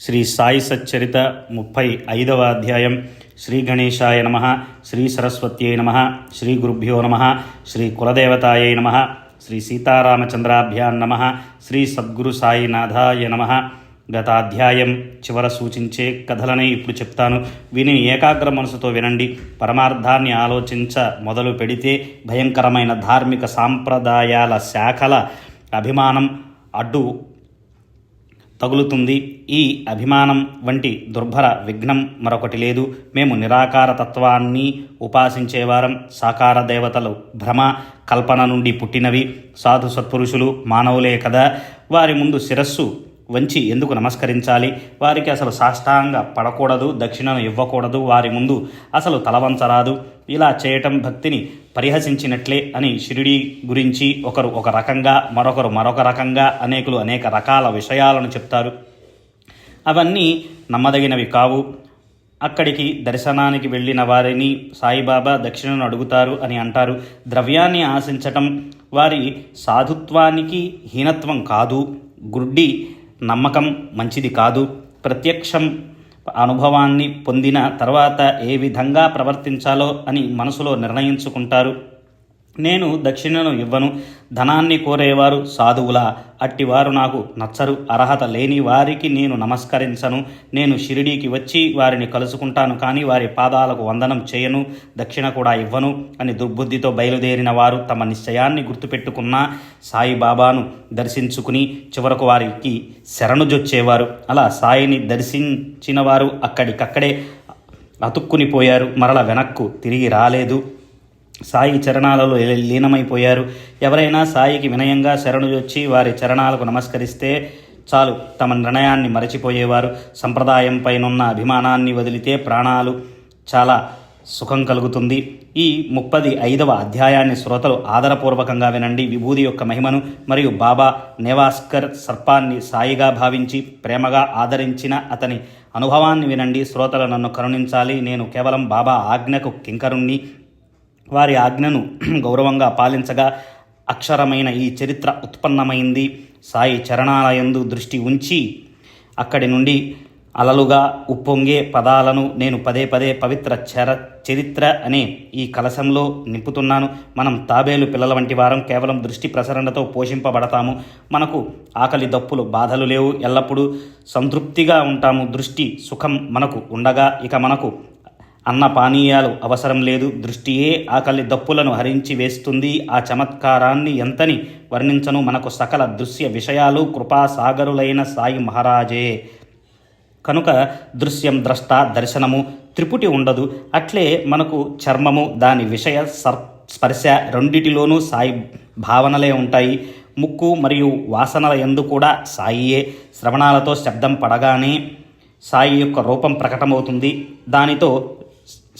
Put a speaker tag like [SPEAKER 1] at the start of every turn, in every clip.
[SPEAKER 1] శ్రీ సాయి సచ్చరిత 35వ అధ్యాయం. శ్రీ గణేశాయ నమః, శ్రీ సరస్వత్యై నమః, శ్రీ గురుభ్యో నమః, శ్రీ కులదేవతాయై నమః, శ్రీ సీతారామచంద్రాభ్యాం నమః, శ్రీ సద్గురు సాయినాథాయ నమః. గత అధ్యాయం చివర సూచించే కథలనే ఇప్పుడు చెప్తాను. విని ఏకాగ్ర మనసుతో వినండి. పరమార్థాన్ని ఆలోచించ మొదలు పెడితే భయంకరమైన ధార్మిక సాంప్రదాయాల శాఖల అభిమానం అడ్డు తగులుతుంది. ఈ అభిమానం వంటి దుర్భర విఘ్నం మరొకటి లేదు. మేము నిరాకార తత్వాన్ని ఉపాసించేవారం. సాకార దేవతలు భ్రమ కల్పన నుండి పుట్టినవి. సాధు సత్పురుషులు మానవులే కదా. వారి ముందు శిరస్సు వంచి ఎందుకు నమస్కరించాలి? వారికి అసలు సాష్టాంగ పడకూడదు, దక్షిణను ఇవ్వకూడదు, వారి ముందు అసలు తలవంచరాదు. ఇలా చేయటం భక్తిని పరిహసించినట్లే అని షిరిడీ గురించి ఒకరు ఒక రకంగా, మరొకరు మరొక రకంగా, అనేకులు అనేక రకాల విషయాలను చెప్తారు. అవన్నీ నమ్మదగినవి కావు. అక్కడికి దర్శనానికి వెళ్ళిన వారిని సాయిబాబా దక్షిణను అడుగుతారు అని అంటారు. ద్రవ్యాన్ని ఆశించటం వారి సాధుత్వానికి హీనత్వం కాదు. గుడ్డి నమ్మకం మంచిది కాదు. ప్రత్యక్షం అనుభవాన్ని పొందిన తర్వాత ఏ విధంగా ప్రవర్తించాలో అని మనసులో నిర్ణయించుకుంటారు. నేను దక్షిణను ఇవ్వను. ధనాన్ని కోరేవారు సాధువులా? అట్టివారు నాకు నచ్చరు. అర్హత లేని వారికి నేను నమస్కరించను. నేను షిరిడీకి వచ్చి వారిని కలుసుకుంటాను, కానీ వారి పాదాలకు వందనం చేయను, దక్షిణ కూడా ఇవ్వను అని దుర్బుద్ధితో బయలుదేరిన వారు తమ నిశ్చయాన్ని గుర్తుపెట్టుకున్న సాయిబాబాను దర్శించుకుని చివరకు వారికి శరణుజొచ్చేవారు. అలా సాయిని దర్శించిన వారు అక్కడికక్కడే అతుక్కునిపోయారు. మరల వెనక్కు తిరిగి రాలేదు. సాయి చరణాలలో లీనమైపోయారు. ఎవరైనా సాయికి వినయంగా శరణుజొచ్చి వారి చరణాలకు నమస్కరిస్తే చాలు, తమ నిర్ణయాన్ని మరచిపోయేవారు. సంప్రదాయంపైనున్న అభిమానాన్ని వదిలితే ప్రాణాలు చాలా సుఖం కలుగుతుంది. ఈ 35వ అధ్యాయాన్ని శ్రోతలు ఆదరపూర్వకంగా వినండి. విభూది యొక్క మహిమను మరియు బాబా నేవాస్కర్ సర్పాన్ని సాయిగా భావించి ప్రేమగా ఆదరించిన అతని అనుభవాన్ని వినండి. శ్రోతలు నన్ను కరుణించాలి. నేను కేవలం బాబా ఆజ్ఞకు కింకరుణ్ణి. వారి ఆజ్ఞను గౌరవంగా పాలించగా అక్షరమైన ఈ చరిత్ర ఉత్పన్నమైంది. సాయి చరణాలయందు దృష్టి ఉంచి అక్కడి నుండి అలలుగా ఉప్పొంగే పదాలను నేను పదే పదే పవిత్ర చరిత్ర అనే ఈ కలశంలో నింపుతున్నాను. మనం తాబేలు పిల్లల వంటి వారం. కేవలం దృష్టి ప్రసరణతో పోషింపబడతాము. మనకు ఆకలి దప్పులు బాధలు లేవు. ఎల్లప్పుడూ సంతృప్తిగా ఉంటాము. దృష్టి సుఖం మనకు ఉండగా ఇక మనకు అన్న పానీయాలు అవసరం లేదు. దృష్టియే ఆకలి దప్పులను హరించి వేస్తుంది. ఆ చమత్కారాన్ని ఎంతని వర్ణించను. మనకు సకల దృశ్య విషయాలు కృపాసాగరులైన సాయి మహారాజే కనుక దృశ్యం, ద్రష్ట, దర్శనము త్రిపుటి ఉండదు. అట్లే మనకు చర్మము, దాని విషయ స్పర్శ రెండిటిలోనూ సాయి భావనలే ఉంటాయి. ముక్కు మరియు వాసనల యందు కూడా సాయియే. శ్రవణాలతో శబ్దం పడగానే సాయి యొక్క రూపం ప్రకటమవుతుంది. దానితో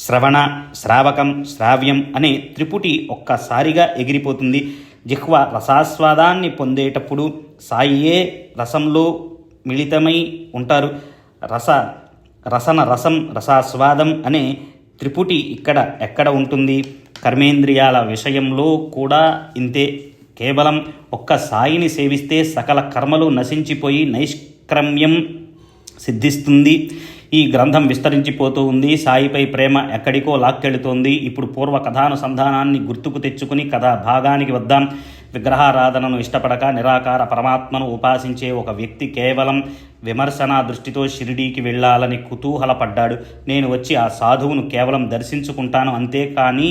[SPEAKER 1] శ్రవణ, శ్రావకం, శ్రావ్యం అనే త్రిపుటి ఒక్కసారిగా ఎగిరిపోతుంది. జిహ్వ రసాస్వాదాన్ని పొందేటప్పుడు సాయియే రసంలో మిళితమై ఉంటారు. రసం, రసాస్వాదం అనే త్రిపుటి ఎక్కడ ఉంటుంది? కర్మేంద్రియాల విషయంలో కూడా ఇంతే. కేవలం ఒక్క సాయిని సేవిస్తే సకల కర్మలు నశించిపోయి నైష్క్రమ్యం సిద్ధిస్తుంది. ఈ గ్రంథం విస్తరించిపోతూ ఉంది. సాయిపై ప్రేమ ఎక్కడికో లాక్కెళుతోంది. ఇప్పుడు పూర్వ కథానుసంధానాన్ని గుర్తుకు తెచ్చుకుని కథా భాగానికి వద్దాం. విగ్రహారాధనను ఇష్టపడక నిరాకార పరమాత్మను ఉపాసించే ఒక వ్యక్తి కేవలం విమర్శనా దృష్టితో షిరిడీకి వెళ్ళాలని కుతూహలపడ్డాడు. నేను వచ్చి ఆ సాధువును కేవలం దర్శించుకుంటాను, అంతేకాని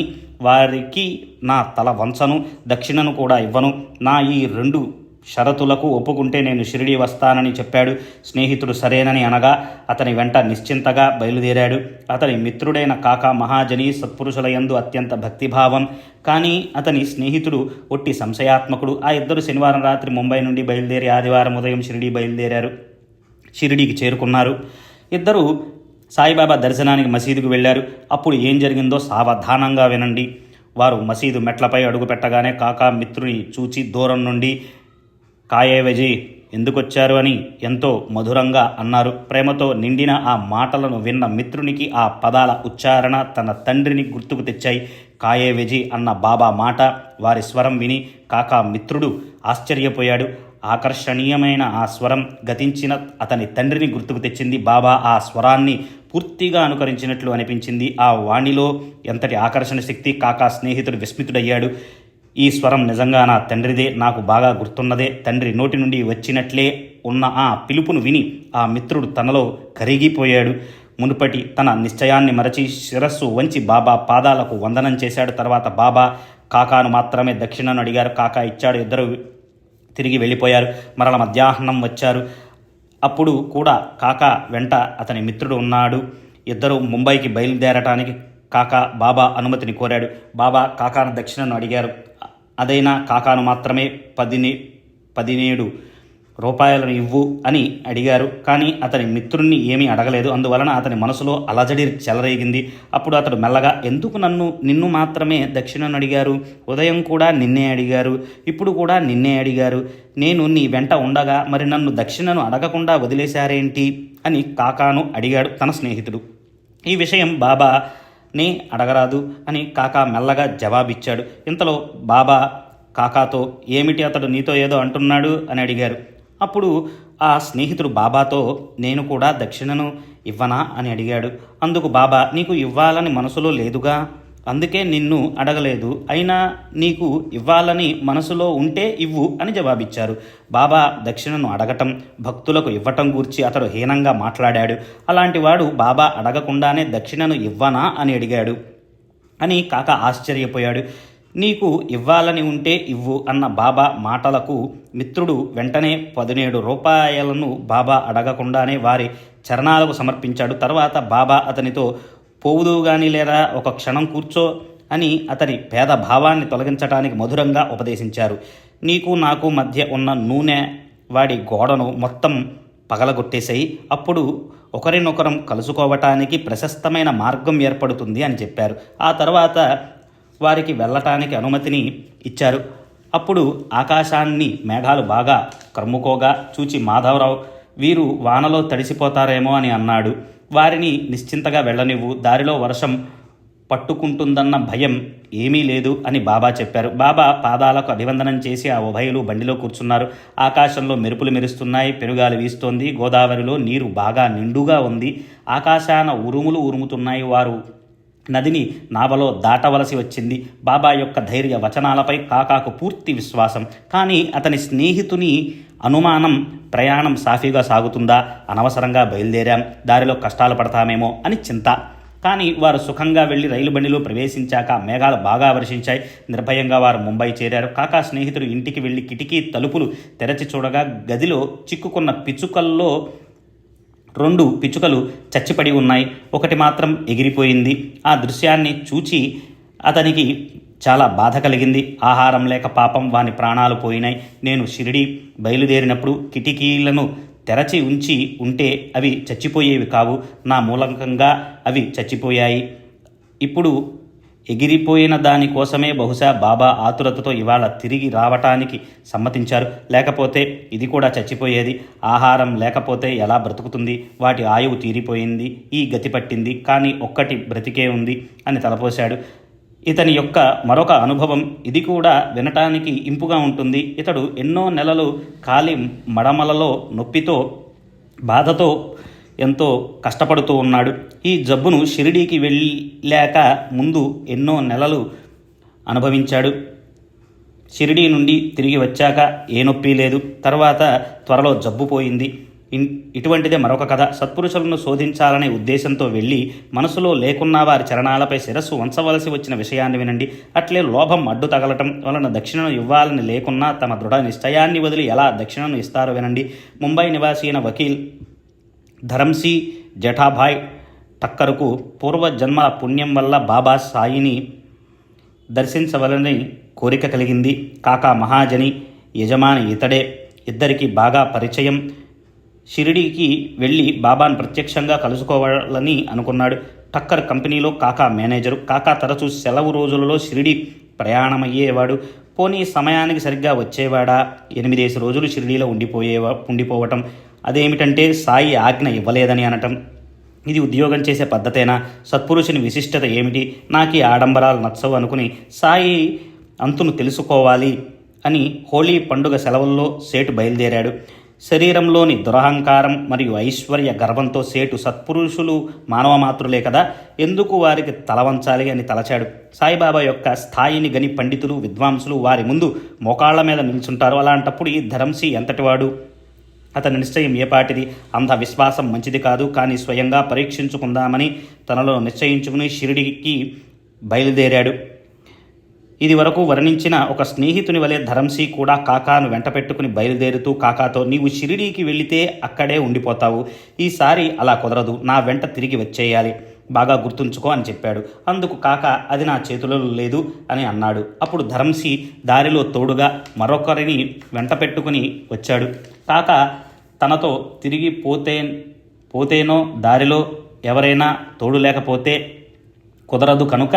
[SPEAKER 1] వారికి నా తల వంచను, దక్షిణను కూడా ఇవ్వను. నా ఈ 2 షరతులకు ఒప్పుకుంటే నేను షిరిడీ వస్తానని చెప్పాడు. స్నేహితుడు సరేనని అనగా అతని వెంట నిశ్చింతగా బయలుదేరాడు. అతని మిత్రుడైన కాకా మహాజని సత్పురుషుల యందు అత్యంత భక్తిభావం. కానీ అతని స్నేహితుడు ఒట్టి సంశయాత్మకుడు. ఆ ఇద్దరు శనివారం రాత్రి ముంబై నుండి బయలుదేరి ఆదివారం ఉదయం షిరిడీ బయలుదేరారు. షిరిడీకి చేరుకున్నారు. ఇద్దరు సాయిబాబా దర్శనానికి మసీదుకు వెళ్ళారు. అప్పుడు ఏం జరిగిందో సావధానంగా వినండి. వారు మసీదు మెట్లపై అడుగుపెట్టగానే కాకా మిత్రుని చూచి దూరం నుండి కాయే విజయ్ ఎందుకొచ్చారు అని ఎంతో మధురంగా అన్నారు. ప్రేమతో నిండిన ఆ మాటలను విన్న మిత్రునికి ఆ పదాల ఉచ్చారణ తన తండ్రిని గుర్తుకు తెచ్చాయి. కాయే విజయ్ అన్న బాబా మాట, వారి స్వరం విని కాకా మిత్రుడు ఆశ్చర్యపోయాడు. ఆకర్షణీయమైన ఆ స్వరం గతించిన అతని తండ్రిని గుర్తుకు తెచ్చింది. బాబా ఆ స్వరాన్ని పూర్తిగా అనుకరించినట్లు అనిపించింది. ఆ వాణిలో ఎంతటి ఆకర్షణ శక్తి! కాకా స్నేహితుడు విస్మితుడయ్యాడు. ఈ స్వరం నిజంగా నా తండ్రిదే, నాకు బాగా గుర్తున్నదే. తండ్రి నోటి నుండి వచ్చినట్లే ఉన్న ఆ పిలుపును విని ఆ మిత్రుడు తనలో కరిగిపోయాడు. మునుపటి తన నిశ్చయాన్ని మరచి శిరస్సు వంచి బాబా పాదాలకు వందనం చేశాడు. తర్వాత బాబా కాకాను మాత్రమే దక్షిణను అడిగారు. కాకా ఇచ్చాడు. ఇద్దరు తిరిగి వెళ్ళిపోయారు. మరల మధ్యాహ్నం వచ్చారు. అప్పుడు కూడా కాకా వెంట అతని మిత్రుడు ఉన్నాడు. ఇద్దరు ముంబైకి బయలుదేరటానికి కాకా బాబా అనుమతిని కోరాడు. బాబా కాకాను దక్షిణను అడిగారు. అదైనా కాకాను మాత్రమే 17 రూపాయలను ఇవ్వు అని అడిగారు. కానీ అతని మిత్రుణ్ణి ఏమీ అడగలేదు. అందువలన అతని మనసులో అలజడి చెలరేగింది. అప్పుడు అతడు మెల్లగా, ఎందుకు నిన్ను మాత్రమే దక్షిణను అడిగారు? ఉదయం కూడా నిన్నే అడిగారు, ఇప్పుడు కూడా నిన్నే అడిగారు. నేను నీ వెంట ఉండగా మరి నన్ను దక్షిణను అడగకుండా వదిలేశారేంటి అని కాకాను అడిగాడు తన స్నేహితుడు. ఈ విషయం బాబాని అడగరాదు అని కాకా మెల్లగా జవాబిచ్చాడు. ఇంతలో బాబా కాకాతో, ఏమిటి అతడు నీతో ఏదో అంటున్నాడు అని అడిగారు. అప్పుడు ఆ స్నేహితుడు బాబాతో, నేను కూడా దక్షిణను ఇవ్వనా అని అడిగాడు. అందుకు బాబా, నీకు ఇవ్వాలని మనసులో లేదుగా, అందుకే నిన్ను అడగలేదు. అయినా నీకు ఇవ్వాలని మనసులో ఉంటే ఇవ్వు అని జవాబిచ్చారు. బాబా దక్షిణను అడగటం, భక్తులకు ఇవ్వటం గూర్చి అతడు హీనంగా మాట్లాడాడు. అలాంటి వాడు బాబా అడగకుండానే దక్షిణను ఇవ్వనా అని అడిగాడు అని కాక ఆశ్చర్యపోయాడు. నీకు ఇవ్వాలని ఉంటే ఇవ్వు అన్న బాబా మాటలకు మిత్రుడు వెంటనే 17 రూపాయలను బాబా అడగకుండానే వారి చరణాలకు సమర్పించాడు. తర్వాత బాబా అతనితో, పోవుదువుగాని లేదా ఒక క్షణం కూర్చో అని అతని పేద భావాన్ని తొలగించడానికి మధురంగా ఉపదేశించారు. నీకు నాకు మధ్య ఉన్న నూనె వాడి గోడను మొత్తం పగలగొట్టేశాయి. అప్పుడు ఒకరినొకరం కలుసుకోవటానికి ప్రశస్తమైన మార్గం ఏర్పడుతుంది అని చెప్పారు. ఆ తర్వాత వారికి వెళ్ళటానికి అనుమతిని ఇచ్చారు. అప్పుడు ఆకాశాన్ని మేఘాలు బాగా కమ్ముకోగా చూచి మాధవరావు, వీరు వానలో తడిసిపోతారేమో అని అన్నాడు. వారిని నిశ్చింతగా వెళ్ళనివ్వు, దారిలో వర్షం పట్టుకుంటుందన్న భయం ఏమీ లేదు అని బాబా చెప్పారు. బాబా పాదాలకు అభివందనం చేసి ఆ ఉభయులు బండిలో కూర్చున్నారు. ఆకాశంలో మెరుపులు మెరుస్తున్నాయి. పెనుగాలి వీస్తోంది. గోదావరిలో నీరు బాగా నిండుగా ఉంది. ఆకాశాన ఉరుములు ఉరుముతున్నాయి. వారు నదిని నావలో దాటవలసి వచ్చింది. బాబా యొక్క ధైర్య వచనాలపై కాకాకు పూర్తి విశ్వాసం. కానీ అతని స్నేహితుని అనుమానం, ప్రయాణం సాఫీగా సాగుతుందా, అనవసరంగా బయలుదేరాం, దారిలో కష్టాలు పడతామేమో అని చింత. కానీ వారు సుఖంగా వెళ్లి రైలు బండిలో ప్రవేశించాక మేఘాలు బాగా వర్షించాయి. నిర్భయంగా వారు ముంబై చేరారు. కాకా స్నేహితుడు ఇంటికి వెళ్లి కిటికీ తలుపులు తెరచి చూడగా గదిలో చిక్కుకున్న పిచ్చుకల్లో 2 పిచ్చుకలు చచ్చిపడి ఉన్నాయి. ఒకటి మాత్రం ఎగిరిపోయింది. ఆ దృశ్యాన్ని చూచి అతనికి చాలా బాధ కలిగింది. ఆహారం లేక పాపం వాని ప్రాణాలు పోయినాయి. నేను షిరిడి బయలుదేరినప్పుడు కిటికీలను తెరచి ఉంచి ఉంటే అవి చచ్చిపోయేవి కావు. నా మూలంకంగా అవి చచ్చిపోయాయి. ఇప్పుడు ఎగిరిపోయిన దానికోసమే బహుశా బాబా ఆతురతతో ఇవాళ తిరిగి రావటానికి సమ్మతించారు. లేకపోతే ఇది కూడా చచ్చిపోయేది. ఆహారం లేకపోతే ఎలా బ్రతుకుతుంది? వాటి ఆయువు తీరిపోయింది. ఈ గతి పట్టింది. కానీ ఒక్కటి బ్రతికే ఉంది అని తలపోశాడు. ఇతని యొక్క మరొక అనుభవం ఇది కూడా వినటానికి ఇంపుగా ఉంటుంది. ఇతడు ఎన్నో నెలలు కాలి మడమలలో నొప్పితో, బాధతో ఎంతో కష్టపడుతూ ఉన్నాడు. ఈ జబ్బును షిరిడీకి వెళ్ళాక ముందు ఎన్నో నెలలు అనుభవించాడు. షిరిడీ నుండి తిరిగి వచ్చాక ఏ నొప్పి లేదు. తర్వాత త్వరలో జబ్బు పోయింది. ఇటువంటిదే మరొక కథ. సత్పురుషులను శోధించాలనే ఉద్దేశంతో వెళ్ళి మనసులో లేకున్నా వారి చరణాలపై శిరస్సు వంచవలసి వచ్చిన విషయాన్ని వినండి. అట్లే లోభం అడ్డు తగలటం వలన దక్షిణను ఇవ్వాలని లేకున్నా తమ దృఢ నిశ్చయాన్ని వదిలి ఎలా దక్షిణను ఇస్తారో వినండి. ముంబై నివాసి అయిన వకీల్ ధరంసి జఠాభాయ్ టక్కరుకు పూర్వజన్మల పుణ్యం వల్ల బాబా సాయిని దర్శించవలని కోరిక కలిగింది. కాకా మహాజని యజమాని ఇతడే. ఇద్దరికి బాగా పరిచయం. షిరిడీకి వెళ్ళి బాబాను ప్రత్యక్షంగా కలుసుకోవాలని అనుకున్నాడు. టక్కర్ కంపెనీలో కాకా మేనేజరు. కాకా తరచూ సెలవు రోజులలో షిరిడీ ప్రయాణమయ్యేవాడు. పోనీ సమయానికి సరిగ్గా వచ్చేవాడా? 8 రోజులు షిరిడీలో ఉండిపోవటం. అదేమిటంటే సాయి ఆజ్ఞ ఇవ్వలేదని అనటం. ఇది ఉద్యోగం చేసే పద్ధతేనా? సత్పురుషుని విశిష్టత ఏమిటి? నాకు ఈ ఆడంబరాలు నచ్చవు అనుకుని సాయి అంతును తెలుసుకోవాలి అని హోళీ పండుగ సెలవుల్లో సేటు బయలుదేరాడు. శరీరంలోని దురహంకారం మరియు ఐశ్వర్య గర్వంతో సేటు సత్పురుషులు మానవ మాతృలే కదా, ఎందుకు వారికి తలవంచాలి అని తలచాడు. సాయిబాబా యొక్క స్థాయిని గని పండితులు విద్వాంసులు వారి ముందు మోకాళ్ల మీద నిల్చుంటారు. అలాంటప్పుడు ఈ ధరంసి ఎంతటివాడు? అతని నిశ్చయం ఏపాటిది? అంధ విశ్వాసం మంచిది కాదు, కానీ స్వయంగా పరీక్షించుకుందామని తనలో నిశ్చయించుకుని షిరిడీకి బయలుదేరాడు. ఇది వరకు వర్ణించిన ఒక స్నేహితుని వలె ధరంసి కూడా కాకాను వెంట పెట్టుకుని బయలుదేరుతూ కాకాతో, నీవు షిరిడీకి వెళితే అక్కడే ఉండిపోతావు, ఈసారి అలా కుదరదు, నా వెంట తిరిగి వచ్చేయాలి, బాగా గుర్తుంచుకో అని చెప్పాడు. అందుకు కాక అది నా చేతులలో లేదు అని అన్నాడు. అప్పుడు ధరంసి దారిలో తోడుగా మరొకరిని వెంట పెట్టుకుని వచ్చాడు. కాక తనతో తిరిగి పోతేనో దారిలో ఎవరైనా తోడు లేకపోతే కుదరదు కనుక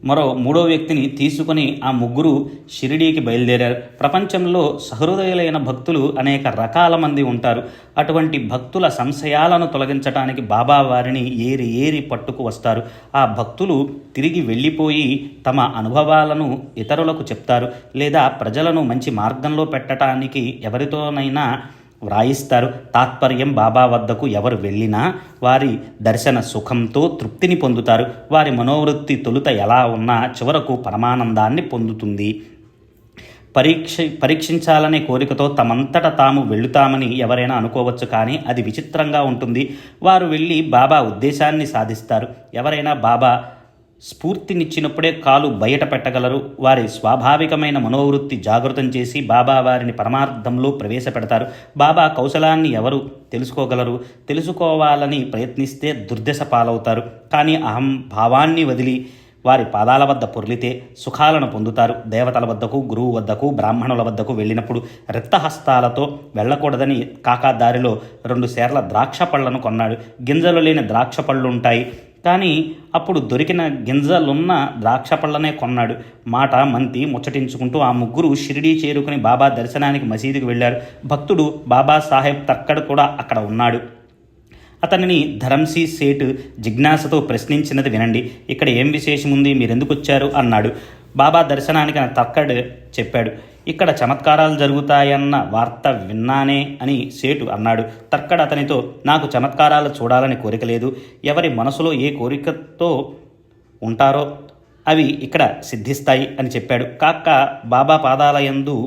[SPEAKER 1] మరో మూడో వ్యక్తిని తీసుకుని ఆ ముగ్గురు షిరిడీకి బయలుదేరారు. ప్రపంచంలో సహృదయులైన భక్తులు అనేక రకాల మంది ఉంటారు. అటువంటి భక్తుల సంశయాలను తొలగించడానికి బాబా వారిని ఏరి పట్టుకు వస్తారు. ఆ భక్తులు తిరిగి వెళ్ళిపోయి తమ అనుభవాలను ఇతరులకు చెప్తారు, లేదా ప్రజలను మంచి మార్గంలో పెట్టడానికి ఎవరితోనైనా వ్రాయిస్తారు. తాత్పర్యం, బాబా వద్దకు ఎవరు వెళ్ళినా వారి దర్శన సుఖంతో తృప్తిని పొందుతారు. వారి మనోవృత్తి తొలుత ఎలా ఉన్నా చివరకు పరమానందాన్ని పొందుతుంది. పరీక్షించాలనే కోరికతో తమంతట తాము వెళుతామని ఎవరైనా అనుకోవచ్చు, కానీ అది విచిత్రంగా ఉంటుంది. వారు వెళ్ళి బాబా ఉద్దేశాన్ని సాధిస్తారు. ఎవరైనా బాబా స్ఫూర్తినిచ్చినప్పుడే కాలు బయట పెట్టగలరు. వారి స్వాభావికమైన మనోవృత్తి జాగృతం చేసి బాబా వారిని పరమార్థంలో ప్రవేశపెడతారు. బాబా కౌశలాన్ని ఎవరు తెలుసుకోగలరు? తెలుసుకోవాలని ప్రయత్నిస్తే దుర్దశ పాలవుతారు. కానీ అహం భావాన్ని వదిలి వారి పాదాల వద్ద పొర్లితే సుఖాలను పొందుతారు. దేవతల వద్దకు, గురువు వద్దకు, బ్రాహ్మణుల వద్దకు వెళ్ళినప్పుడు రిక్తహస్తాలతో వెళ్ళకూడదని కాకా దారిలో 2 సేర్ల ద్రాక్ష పళ్లను కొన్నాడు. గింజలు లేని ద్రాక్ష పళ్ళు ఉంటాయి, కానీ అప్పుడు దొరికిన గింజలున్న ద్రాక్ష పళ్ళనే కొన్నాడు. మాట మంతి ముచ్చటించుకుంటూ ఆ ముగ్గురు షిరిడీ చేరుకుని బాబా దర్శనానికి మసీదుకు వెళ్ళారు. భక్తుడు బాబా సాహెబ్ తర్కడ్ కూడా అక్కడ ఉన్నాడు. అతనిని ధరంసి సేటు జిజ్ఞాసతో ప్రశ్నించినది వినండి. ఇక్కడ ఏం విశేషం ఉంది, మీరెందుకు వచ్చారు అన్నాడు. బాబా దర్శనానికి తర్కడ్ చెప్పాడు. ఇక్కడ చమత్కారాలు జరుగుతాయన్న వార్త విన్నానే అని సేటు అన్నాడు. తర్కడ్ అతనితో, నాకు చమత్కారాలు చూడాలని కోరిక లేదు. ఎవరి మనసులో ఏ కోరికతో ఉంటారో అవి ఇక్కడ సిద్ధిస్తాయి అని చెప్పాడు. కాక బాబా పాదాలయందు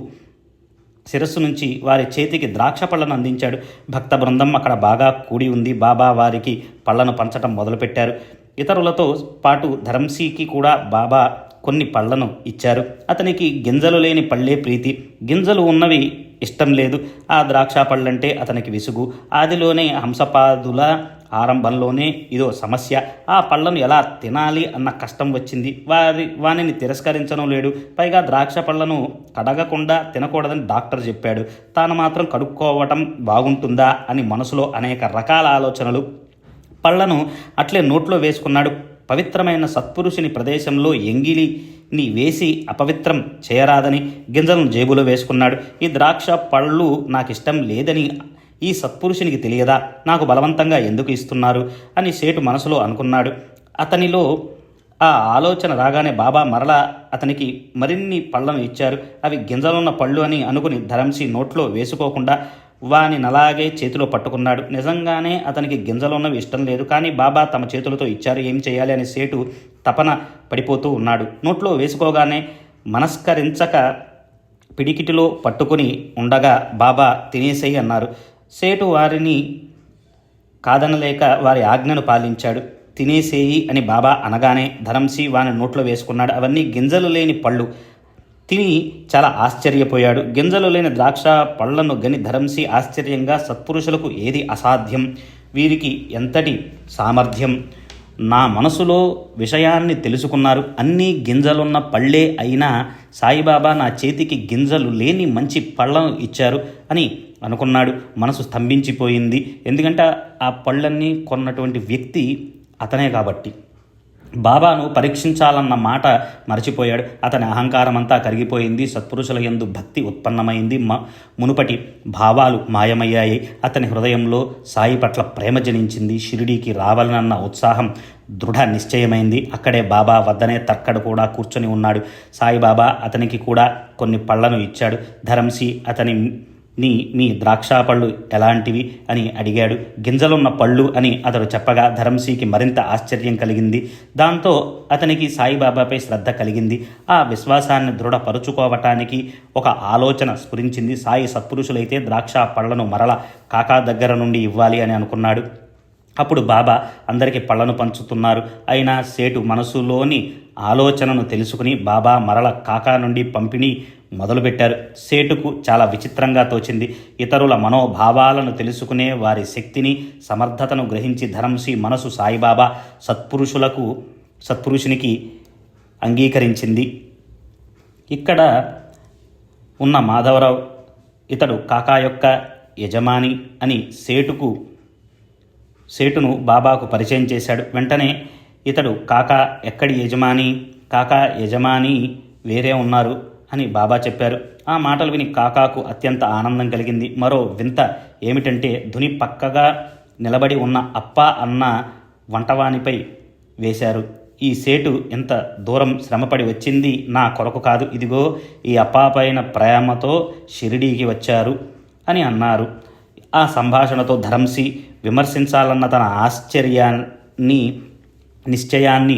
[SPEAKER 1] శిరస్సు నుంచి వారి చేతికి ద్రాక్ష పళ్లను అందించాడు. భక్త బృందం అక్కడ బాగా కూడి ఉంది. బాబా వారికి పళ్లను పంచటం మొదలుపెట్టారు. ఇతరులతో పాటు ధరంసీకి కూడా బాబా కొన్ని పళ్లను ఇచ్చారు. అతనికి గింజలు లేని పళ్ళే ప్రీతి, గింజలు ఉన్నవి ఇష్టం లేదు. ఆ ద్రాక్ష పళ్ళంటే అతనికి విసుగు. ఆదిలోనే హంసపాదుల ఆరంభంలోనే ఇదో సమస్య. ఆ పళ్ళను ఎలా తినాలి అన్న కష్టం వచ్చింది. వానిని తిరస్కరించడం లేడు. పైగా ద్రాక్ష పళ్ళను కడగకుండా తినకూడదని డాక్టర్ చెప్పాడు. తాను మాత్రం కడుక్కోవటం బాగుంటుందా అని మనసులో అనేక రకాల ఆలోచనలు. పళ్ళను అట్లే నోట్లో వేసుకున్నాడు. పవిత్రమైన సత్పురుషుని ప్రదేశంలో ఎంగిలిని వేసి అపవిత్రం చేయరాదని గింజలను జేబులో వేసుకున్నాడు. ఈ ద్రాక్ష పళ్ళు నాకిష్టం లేదని ఈ సత్పురుషునికి తెలియదా? నాకు బలవంతంగా ఎందుకు ఇస్తున్నారు అని సేటు మనసులో అనుకున్నాడు. అతనిలో ఆ ఆలోచన రాగానే బాబా మరలా అతనికి మరిన్ని పళ్ళను ఇచ్చారు. అవి గింజలున్న పళ్ళు అని అనుకుని ధరంసి నోట్లో వేసుకోకుండా వానినలాగే చేతిలో పట్టుకున్నాడు. నిజంగానే అతనికి గింజలున్నవి ఇష్టం లేదు, కానీ బాబా తమ చేతులతో ఇచ్చారు, ఏం చేయాలి అని సేటు తపన పడిపోతూ ఉన్నాడు. నోట్లో వేసుకోగానే మనస్కరించక పిడికిటిలో పట్టుకుని ఉండగా బాబా తినేసేయి అన్నారు. సేటు వారిని కాదనలేక వారి ఆజ్ఞను పాలించాడు. తినేసేయి అని బాబా అనగానే ధరంసి వాని నోట్లో వేసుకున్నాడు. అవన్నీ గింజలు లేని పళ్ళు. తిని చాలా ఆశ్చర్యపోయాడు. గింజలు లేని ద్రాక్ష పళ్లను గని ధరంసి ఆశ్చర్యంగా, సత్పురుషులకు ఏది అసాధ్యం, వీరికి ఎంతటి సామర్థ్యం, నా మనసులో విషయాన్ని తెలుసుకున్నారు, అన్నీ గింజలున్న పళ్ళే అయినా సాయిబాబా నా చేతికి గింజలు లేని మంచి పళ్ళను ఇచ్చారు అని అనుకున్నాడు. మనసు స్తంభించిపోయింది. ఎందుకంటే ఆ పళ్ళన్నీ కొన్నటువంటి వ్యక్తి అతనే కాబట్టి. బాబాను పరీక్షించాలన్న మాట మరచిపోయాడు. అతని అహంకారం అంతా కరిగిపోయింది. సత్పురుషుల యందు భక్తి ఉత్పన్నమైంది. మునుపటి భావాలు మాయమయ్యాయి. అతని హృదయంలో సాయి పట్ల ప్రేమ జనించింది. షిరిడీకి రావాలన్న ఉత్సాహం దృఢ నిశ్చయమైంది. అక్కడే బాబా వద్దనే తర్కడు కూడా కూర్చొని ఉన్నాడు. సాయిబాబా అతనికి కూడా కొన్ని పళ్లను ఇచ్చాడు. ధరంసి అతని మీ ద్రాక్ష పళ్ళు ఎలాంటివి అని అడిగాడు. గింజలున్న పళ్ళు అని అతడు చెప్పగా ధరంసీకి మరింత ఆశ్చర్యం కలిగింది. దాంతో అతనికి సాయిబాబాపై శ్రద్ధ కలిగింది. ఆ విశ్వాసాన్ని దృఢపరుచుకోవటానికి ఒక ఆలోచన స్ఫురించింది. సాయి సత్పురుషులైతే ద్రాక్ష పళ్లను మరల కాకా దగ్గర నుండి ఇవ్వాలి అని అనుకున్నాడు. అప్పుడు బాబా అందరికీ పళ్లను పంచుతున్నారు. అయినా సేటు మనసులోని ఆలోచనను తెలుసుకుని బాబా మరల కాకా నుండి పంపిణీ మొదలుపెట్టారు. సేటుకు చాలా విచిత్రంగా తోచింది. ఇతరుల మనోభావాలను తెలుసుకునే వారి శక్తిని, సమర్థతను గ్రహించి ధరంసి మనసు సాయిబాబా సత్పురుషునికి అంగీకరించింది. ఇక్కడ ఉన్న మాధవరావు ఇతడు కాకా యొక్క యజమాని అని సేటును బాబాకు పరిచయం చేశాడు. వెంటనే ఇతడు కాకా ఎక్కడి యజమాని, కాకా యజమాని వేరే ఉన్నారు అని బాబా చెప్పారు. ఆ మాటలు విని కాకాకు అత్యంత ఆనందం కలిగింది. మరో వింత ఏమిటంటే ధుని పక్కగా నిలబడి ఉన్న అప్ప అన్న వంటవానిపై వేశారు. ఈ సేటు ఎంత దూరం శ్రమపడి వచ్చింది నా కొరకు కాదు, ఇదిగో ఈ అప్పా పైన ప్రేమతో షిరిడీకి వచ్చారు అని అన్నారు. ఆ సంభాషణతో ధరంసి విమర్శించాలన్న తన నిశ్చయాన్ని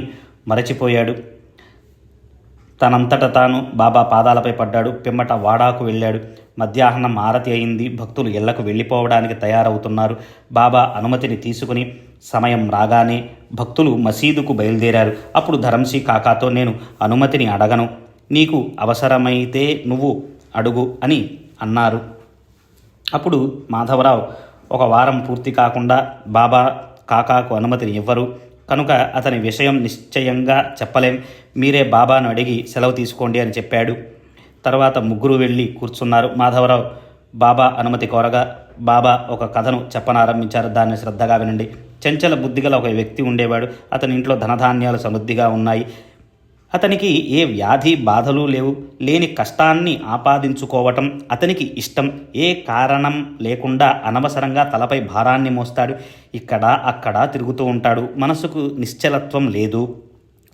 [SPEAKER 1] మరచిపోయాడు. తనంతట తాను బాబా పాదాలపై పడ్డాడు. పిమ్మట వాడాకు వెళ్ళాడు. మధ్యాహ్నం ఆరతి అయింది. భక్తులు ఇళ్లకు వెళ్ళిపోవడానికి తయారవుతున్నారు. బాబా అనుమతిని తీసుకుని సమయం రాగానే భక్తులు మసీదుకు బయలుదేరారు. అప్పుడు ధరంసి కాకాతో నేను అనుమతిని అడగను, నీకు అవసరమైతే నువ్వు అడుగు అని అన్నారు. అప్పుడు మాధవరావు ఒక వారం పూర్తి కాకుండా బాబా కాకాకు అనుమతిని ఇవ్వరు కనుక అతని విషయం నిశ్చయంగా చెప్పలేం, మీరే బాబాను అడిగి సెలవు తీసుకోండి అని చెప్పాడు. తర్వాత ముగ్గురు వెళ్ళి కూర్చున్నారు. మాధవరావు బాబా అనుమతి కోరగా బాబా ఒక కథను చెప్పనారంభించారు. దాన్ని శ్రద్ధగా వినండి. చంచల బుద్ధిగల ఒక వ్యక్తి ఉండేవాడు. అతని ఇంట్లో ధనధాన్యాలు సమృద్ధిగా ఉన్నాయి. అతనికి ఏ వ్యాధి బాధలు లేవు. లేని కష్టాన్ని ఆపాదించుకోవటం అతనికి ఇష్టం. ఏ కారణం లేకుండా అనవసరంగా తలపై భారాన్ని మోస్తాడు. ఇక్కడ అక్కడ తిరుగుతూ ఉంటాడు. మనసుకు నిశ్చలత్వం లేదు.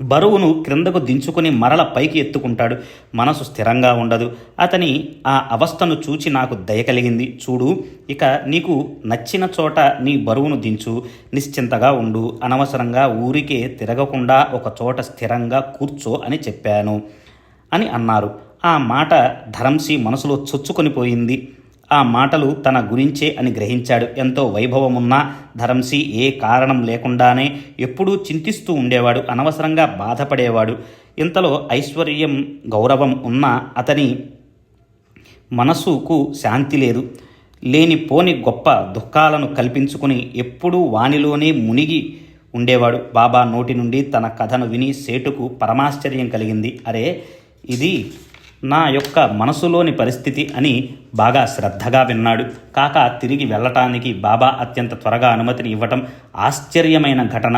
[SPEAKER 1] బరువును క్రిందకు దించుకుని మరల పైకి ఎత్తుకుంటాడు. మనసు స్థిరంగా ఉండదు. అతని ఆ అవస్థను చూచి నాకు దయ కలిగింది. చూడు, ఇక నీకు నచ్చిన చోట నీ బరువును దించు, నిశ్చింతగా ఉండు, అనవసరంగా ఊరికే తిరగకుండా ఒక చోట స్థిరంగా కూర్చో అని చెప్పాను అని అన్నారు. ఆ మాట ధరంసి మనసులో చొచ్చుకొని పోయింది. ఆ మాటలు తన గురించే అని గ్రహించాడు. ఎంతో వైభవమున్నా ధరంసి ఏ కారణం లేకుండానే ఎప్పుడూ చింతిస్తూ ఉండేవాడు. అనవసరంగా బాధపడేవాడు. ఇంతలో ఐశ్వర్యం, గౌరవం ఉన్నా అతని మనసుకు శాంతి లేదు. లేనిపోని గొప్ప దుఃఖాలను కల్పించుకుని ఎప్పుడూ వానిలోనే మునిగి ఉండేవాడు. బాబా నోటి నుండి తన కథను విని సేటుకు పరమాశ్చర్యం కలిగింది. అరే, ఇది నా యొక్క మనసులోని పరిస్థితి అని బాగా శ్రద్ధగా విన్నాడు. కాకా తిరిగి వెళ్ళటానికి బాబా అత్యంత త్వరగా అనుమతిని ఇవ్వటం ఆశ్చర్యమైన ఘటన.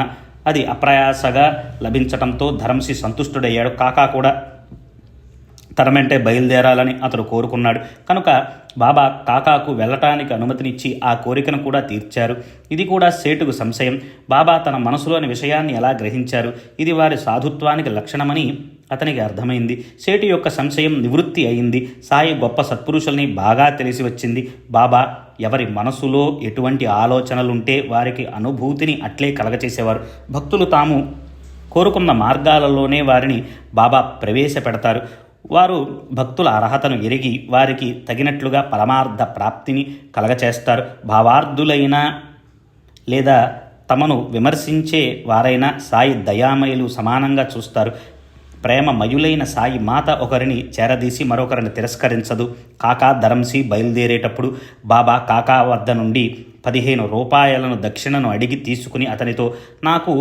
[SPEAKER 1] అది అప్రయాసగా లభించటంతో ధరంసి సంతుష్టుడయ్యాడు. కాకా కూడా తన వెంటే బయలుదేరాలని అతడు కోరుకున్నాడు. కనుక బాబా కాకాకు వెళ్ళటానికి అనుమతినిచ్చి ఆ కోరికను కూడా తీర్చారు. ఇది కూడా సేటుకు సంశయం. బాబా తన మనసులోని విషయాన్ని ఎలా గ్రహించారు? ఇది వారి సాధుత్వానికి లక్షణమని అతనికి అర్థమైంది. సేటు యొక్క సంశయం నివృత్తి అయింది. సాయి గొప్ప సత్పురుషుల్ని బాగా తెలిసి వచ్చింది. బాబా ఎవరి మనసులో ఎటువంటి ఆలోచనలుంటే వారికి అనుభూతిని అట్లే కలగచేసేవారు. భక్తులు తాము కోరుకున్న మార్గాలలోనే వారిని బాబా ప్రవేశపెడతారు. వారు భక్తుల అర్హతను ఎరిగి వారికి తగినట్లుగా పరమార్థ ప్రాప్తిని కలగచేస్తారు. భావార్థులైన లేదా తమను విమర్శించే వారైనా సాయి దయామయులు సమానంగా చూస్తారు. ప్రేమమయులైన సాయి మాత ఒకరిని చేరదీసి మరొకరిని తిరస్కరించదు. కాకా ధరంసి బయలుదేరేటప్పుడు బాబా కాకా వద్ద నుండి 15 రూపాయలను దక్షిణను అడిగి తీసుకుని అతనితో, నాకు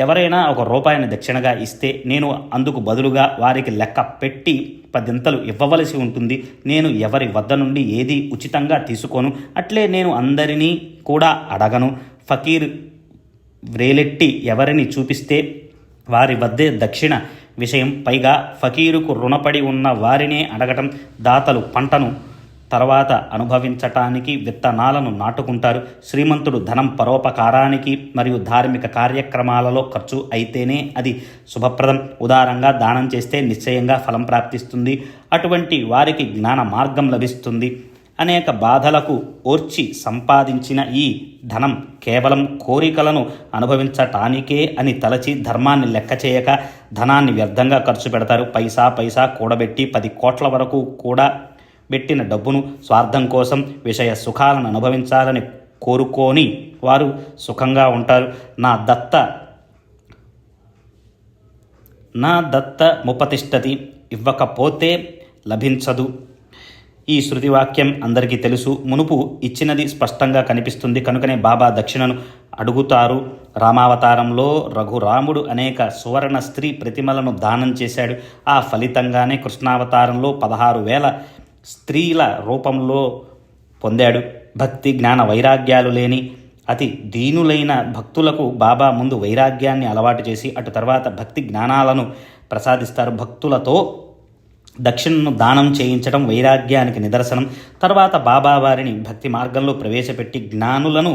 [SPEAKER 1] ఎవరైనా ₹1 దక్షిణగా ఇస్తే నేను అందుకు బదులుగా వారికి లెక్క పెట్టి 10 ఇవ్వవలసి ఉంటుంది. నేను ఎవరి వద్ద నుండి ఏది ఉచితంగా తీసుకోను. అట్లే నేను అందరినీ కూడా అడగను. ఫకీర్ వ్రేలెట్టి ఎవరిని చూపిస్తే వారి వద్దే దక్షిణ విషయం, పైగా ఫకీరుకు రుణపడి ఉన్న వారినే అడగటం. దాతలు పంటను తర్వాత అనుభవించటానికి విత్తనాలను నాటుకుంటారు. శ్రీమంతుడు ధనం పరోపకారానికి మరియు ధార్మిక కార్యక్రమాలలో ఖర్చు అయితేనే అది శుభప్రదం. ఉదారంగా దానం చేస్తే నిశ్చయంగా ఫలం ప్రాప్తిస్తుంది. అటువంటి వారికి జ్ఞాన మార్గం లభిస్తుంది. అనేక బాధలకు ఓర్చి సంపాదించిన ఈ ధనం కేవలం కోరికలను అనుభవించటానికే అని తలచి ధర్మాన్ని లెక్క చేయక ధనాన్ని వ్యర్థంగా ఖర్చు పెడతారు. పైసా పైసా కూడబెట్టి 10 కోట్ల వరకు కూడా పెట్టిన డబ్బును స్వార్థం కోసం విషయ సుఖాలను అనుభవించాలని కోరుకోని వారు సుఖంగా ఉంటారు. నా దత్త ముపతిష్టతి, ఇవ్వకపోతే లభించదు. ఈ శృతివాక్యం అందరికీ తెలుసు. మునుపు ఇచ్చినది స్పష్టంగా కనిపిస్తుంది. కనుకనే బాబా దక్షిణను అడుగుతారు. రామావతారంలో రఘురాముడు అనేక సువర్ణ స్త్రీ ప్రతిమలను దానం చేశాడు. ఆ ఫలితంగానే కృష్ణావతారంలో 16,000 స్త్రీల రూపంలో పొందాడు. భక్తి జ్ఞాన వైరాగ్యాలు లేని అతి దీనులైన భక్తులకు బాబా ముందు వైరాగ్యాన్ని అలవాటు చేసి అటు తర్వాత భక్తి జ్ఞానాలను ప్రసాదిస్తారు. భక్తులతో దక్షిణను దానం చేయించడం వైరాగ్యానికి నిదర్శనం. తర్వాత బాబా వారిని భక్తి మార్గంలో ప్రవేశపెట్టి జ్ఞానులను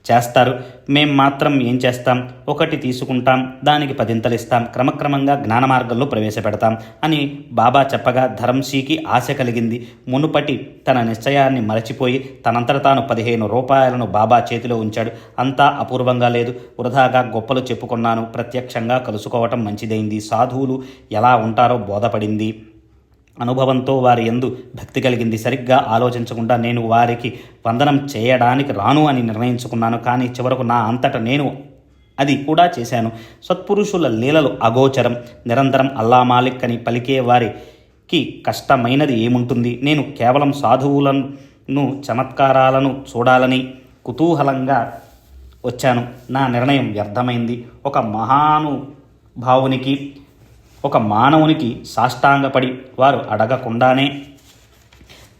[SPEAKER 1] చేస్తారు. మేం మాత్రం ఏం చేస్తాం, ఒకటి తీసుకుంటాం, దానికి 10 ఇస్తాం, క్రమక్రమంగా జ్ఞాన మార్గంలో ప్రవేశపెడతాం అని బాబా చెప్పగా ధరంసీకి ఆశ కలిగింది. మునుపటి తన నిశ్చయాన్ని మరచిపోయి తనంతట తాను 15 రూపాయలను బాబా చేతిలో ఉంచాడు. అంతా అపూర్వంగా లేదు, వృధాగా గొప్పలు చెప్పుకున్నాను. ప్రత్యక్షంగా కలుసుకోవటం మంచిదైంది. సాధువులు ఎలా ఉంటారో బోధపడింది. అనుభవంతో వారి యందు భక్తి కలిగింది. సరిగ్గా ఆలోచించకుండా నేను వారికి వందనం చేయడానికి రాను అని నిర్ణయించుకున్నాను. కానీ చివరకు నా అంతట నేను అది కూడా చేశాను. సత్పురుషుల లీలలు అగోచరం. నిరంతరం అల్లా మాలిక్ అని పలికే వారికి కష్టమైనది ఏముంటుంది? నేను కేవలం సాధువులను చమత్కారాలను చూడాలని కుతూహలంగా వచ్చాను. నా నిర్ణయం వ్యర్థమైంది. ఒక మానవునికి సాష్టాంగపడి వారు అడగకుండానే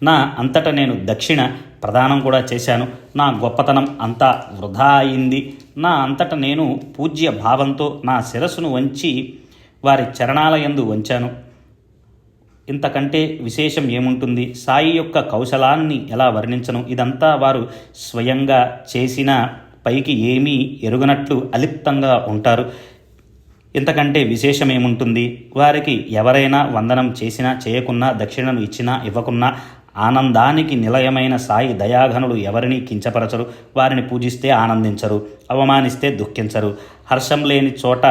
[SPEAKER 1] నా అంతటా నేను దక్షిణ ప్రదానం కూడా చేశాను. నా గొప్పతనం అంతా వృధా అయింది. నా అంతటా నేను పూజ్య భావంతో నా శిరస్సును వంచి వారి చరణాల యందు వంచాను. ఇంతకంటే విశేషం ఏముంటుంది? సాయి యొక్క కౌశలాన్ని ఎలా వర్ణించను? ఇదంతా వారు స్వయంగా చేసిన పైకి ఏమీ ఎరుగనట్లు అలిప్తంగా ఉంటారు. ఇంతకంటే విశేషమేముంటుంది? వారికి ఎవరైనా వందనం చేసినా చేయకున్నా, దక్షిణను ఇచ్చినా ఇవ్వకున్నా ఆనందానికి నిలయమైన సాయి దయాఘనులు ఎవరిని కించపరచరు. వారిని పూజిస్తే ఆనందించరు, అవమానిస్తే దుఃఖించరు. హర్షం లేని చోట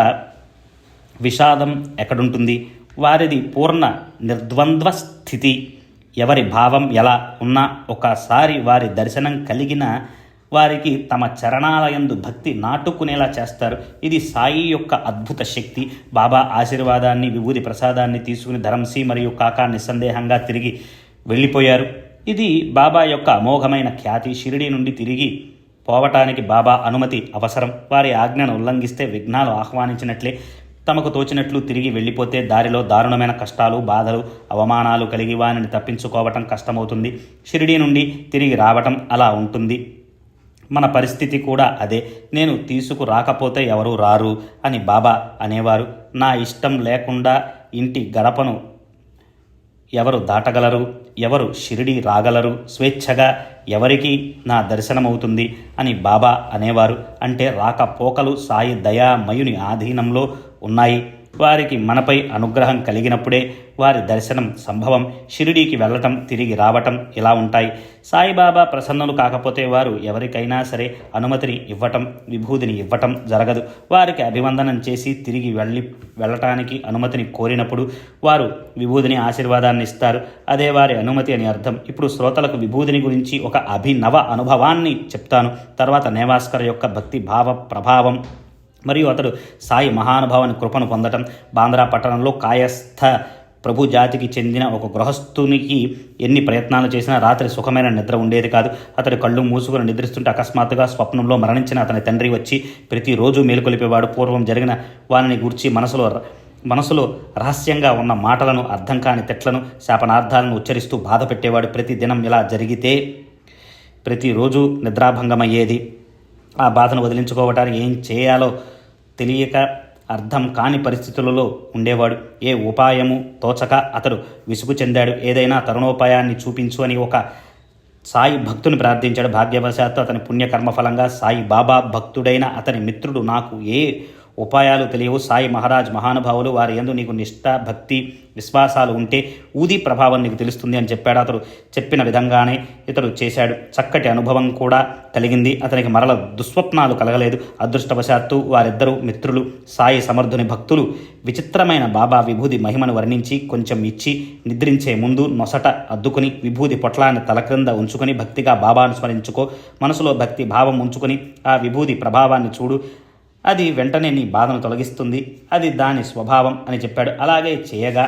[SPEAKER 1] విషాదం ఎక్కడుంటుంది? వారిది పూర్ణ నిర్ద్వంద్వ స్థితి. ఎవరి భావం ఎలా ఉన్నా ఒకసారి వారి దర్శనం కలిగిన వారికి తమ చరణాలయందు భక్తి నాటుకునేలా చేస్తారు. ఇది సాయి యొక్క అద్భుత శక్తి. బాబా ఆశీర్వాదాన్ని, విభూది ప్రసాదాన్ని తీసుకుని ధరంసి మరియు కాకా నిస్సందేహంగా తిరిగి వెళ్ళిపోయారు. ఇది బాబా యొక్క అమోఘమైన ఖ్యాతి. షిరిడీ నుండి తిరిగి పోవటానికి బాబా అనుమతి అవసరం. వారి ఆజ్ఞను ఉల్లంఘిస్తే విఘ్నాలు ఆహ్వానించినట్లే. తమకు తోచినట్లు తిరిగి వెళ్ళిపోతే దారిలో దారుణమైన కష్టాలు, బాధలు, అవమానాలు కలిగి వారిని తప్పించుకోవటం కష్టమవుతుంది. షిరిడీ నుండి తిరిగి రావటం అలా ఉంటుంది. మన పరిస్థితి కూడా అదే. నేను తీసుకురాకపోతే ఎవరూ రారు అని బాబా అనేవారు. నా ఇష్టం లేకుండా ఇంటి గడపను ఎవరు దాటగలరు? ఎవరు షిరిడీ రాగలరు? స్వేచ్ఛగా ఎవరికి నా దర్శనమవుతుంది అని బాబా అనేవారు. అంటే రాకపోకలు సాయి దయామయుని ఆధీనంలో ఉన్నాయి. వారికి మనపై అనుగ్రహం కలిగినప్పుడే వారి దర్శనం సంభవం. షిరిడీకి వెళ్ళటం, తిరిగి రావటం ఇలా ఉంటాయి. సాయిబాబా ప్రసన్నులు కాకపోతే వారు ఎవరికైనా సరే అనుమతిని ఇవ్వటం, విభూతిని ఇవ్వటం జరగదు. వారికి అభివందనం చేసి తిరిగి వెళ్ళటానికి అనుమతిని కోరినప్పుడు వారు విభూతిని, ఆశీర్వాదాన్ని ఇస్తారు. అదే వారి అనుమతి అని అర్థం. ఇప్పుడు శ్రోతలకు విభూతిని గురించి ఒక అభినవ అనుభవాన్ని చెప్తాను. తర్వాత నేవాస్కర్ యొక్క భక్తి భావ ప్రభావం మరియు అతడు సాయి మహానుభావుని కృపను పొందటం. బాంద్రా పట్టణంలో కాయస్థ ప్రభు జాతికి చెందిన ఒక గృహస్థునికి ఎన్ని ప్రయత్నాలు చేసినా రాత్రి సుఖమైన నిద్ర ఉండేది కాదు. అతడి కళ్ళు మూసుకొని నిద్రిస్తుంటే అకస్మాత్తుగా స్వప్నంలో మరణించిన అతని తండ్రి వచ్చి ప్రతిరోజు మేలుకొలిపేవాడు. పూర్వం జరిగిన వారిని గూర్చి మనసులో రహస్యంగా ఉన్న మాటలను, అర్థం కాని తిట్లను, శాపనార్థాలను ఉచ్చరిస్తూ బాధ పెట్టేవాడు. ప్రతి దినం ఇలా జరిగితే ప్రతిరోజు నిద్రాభంగమయ్యేది. ఆ బాధను వదిలించుకోవటానికి ఏం చేయాలో తెలియక అర్థం కాని పరిస్థితులలో ఉండేవాడు. ఏ ఉపాయము తోచక అతడు విసుగు చెందాడు. ఏదైనా తరుణోపాయాన్ని చూపించు అని ఒక సాయి భక్తుని ప్రార్థించాడు. భాగ్యవశాత్తు అతని పుణ్యకర్మఫలంగా సాయి బాబా భక్తుడైన అతని మిత్రుడు, నాకు ఏ ఉపాయాలు తెలియవు, సాయి మహారాజ్ మహానుభావులు, వారి యందు నీకు నిష్ఠ భక్తి విశ్వాసాలు ఉంటే ఊది ప్రభావం నీకు తెలుస్తుంది అని చెప్పాడు. అతడు చెప్పిన విధంగానే ఇతడు చేశాడు. చక్కటి అనుభవం కూడా కలిగింది. అతనికి మరల దుస్వప్నాలు కలగలేదు. అదృష్టవశాత్తు వారిద్దరూ మిత్రులు సాయి సమర్థుని భక్తులు విచిత్రమైన బాబా విభూది మహిమను వర్ణించి కొంచెం ఇచ్చి నిద్రించే ముందు నొసట అద్దుకుని విభూది పొట్లాన్ని తల క్రింద ఉంచుకొని భక్తిగా బాబాను స్మరించుకో, మనసులో భక్తి భావం ఉంచుకొని ఆ విభూది ప్రభావాన్ని చూడు, అది వెంటనే నీ బాధను తొలగిస్తుంది, అది దాని స్వభావం అని చెప్పాడు. అలాగే చేయగా